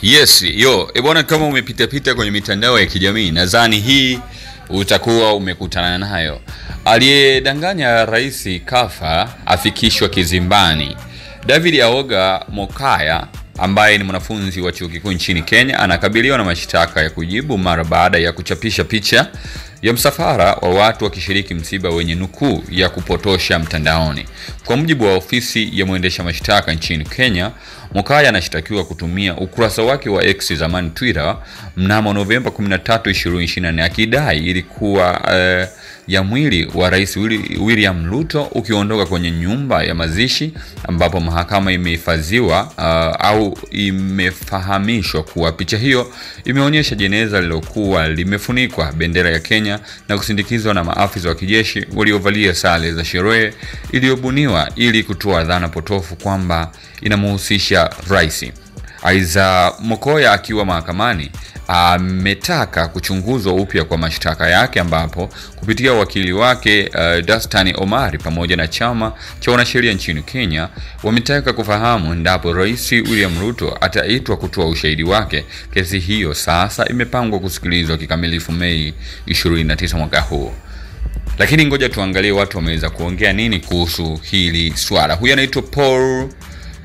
Yes, bwana, kama umepita kwenye mitandao ya kijamii, nadhani hii utakuwa umekutana nayo. Aliyedanganya rais kafa afikishwa kizimbani. David Aoga Mokaya ambaye ni mwanafunzi wa chuo kikuu nchini Kenya anakabiliwa na mashtaka ya kujibu mara baada ya kuchapisha picha ya msafara wa watu wakishiriki msiba wenye nukuu ya kupotosha mtandaoni. Kwa mujibu wa ofisi ya mwendesha mashtaka nchini Kenya, Mokaya anashtakiwa kutumia ukurasa wake wa X, zamani Twitter, mnamo Novemba 13, 2024 akidai ilikuwa ya mwili wa Rais William Ruto ukiondoka kwenye nyumba ya mazishi, ambapo mahakama imehifadhiwa au imefahamishwa kuwa picha hiyo imeonyesha jeneza lilokuwa limefunikwa bendera ya Kenya na kusindikizwa na maafisa wa kijeshi waliovalia sare za sherehe iliyobuniwa ili kutoa dhana potofu kwamba inamhusisha rais. Aiza Mokoya akiwa mahakamani ametaka kuchunguzwa upya kwa mashtaka yake, ambapo kupitia wakili wake Dastani Omari pamoja na chama cha wanasheria nchini Kenya wametaka kufahamu endapo Rais William Ruto ataitwa kutoa ushahidi wake. Kesi hiyo sasa imepangwa kusikilizwa kikamilifu Mei 29 mwaka huu. Lakini ngoja tuangalie watu wameweza kuongea nini kuhusu hili swala. Huyu anaitwa Paul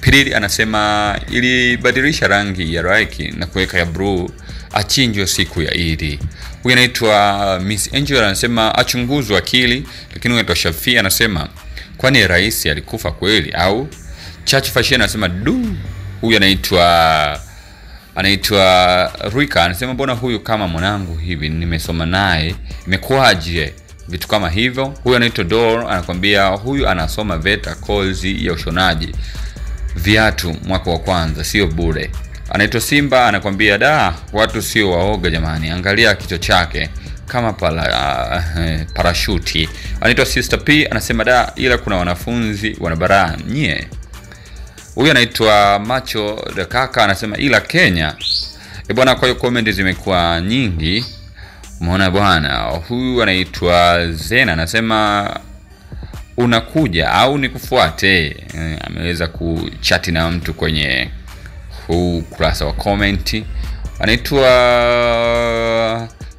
Pirili anasema ilibadilisha rangi ya raiki na kuweka ya blue, achinjwe siku ya Idi. Huyu anaitwa Miss Angel anasema achunguzwe akili. Lakini huyu anaitwa Shafia anasema kwani rais alikufa kweli au? Church Fashion anasema du. Huyu anaitwa Rika anasema mbona huyu kama mwanangu hivi, nimesoma naye imekuaje vitu kama hivyo. Huyu anaitwa Dor anakuambia huyu anasoma VETA kozi ya ushonaji viatu mwaka wa kwanza, sio bure. Anaitwa Simba anakuambia watu sio waoga jamani, angalia kichwa chake kama parashuti. Anaitwa Sister P anasema ila kuna wanafunzi wanabaraa nye. Huyu anaitwa Macho de Kaka anasema ila Kenya. Bwana, kwa hiyo comment zimekuwa nyingi. Umeona bwana. Huyu anaitwa Zena anasema unakuja au nikufuate. Ameweza kuchati na mtu kwenye huu kurasa wa comment. Anaitwa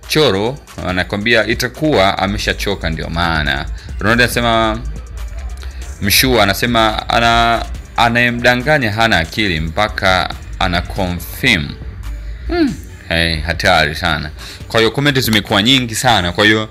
Choro anakuambia itakuwa ameshachoka ndio maana. Ronald anasema Mshua anasema anayemdanganya hana akili mpaka ana confirm. Hatari sana. Kwa hiyo comment zimekuwa nyingi sana. Kwa hiyo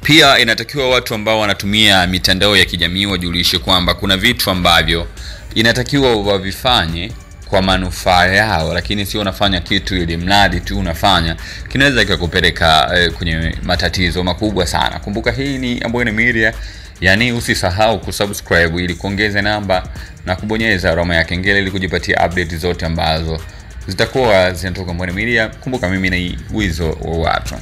pia inatakiwa watu ambao wanatumia mitandao ya kijamii wajulishe kwamba kuna vitu ambavyo inatakiwa wavifanye kwa manufaa yao, lakini sio unafanya kitu ili mradi tu unafanya, kinaweza kikakupeleka kwenye matatizo makubwa sana. Kumbuka hii ni Ambwene Media, yani usisahau kusubscribe ili kuongeza namba na kubonyeza alama ya kengele ili kujipatia update zote ambazo zitakuwa zinatoka Ambwene Media. Kumbuka mimi ni Wizo wa watu.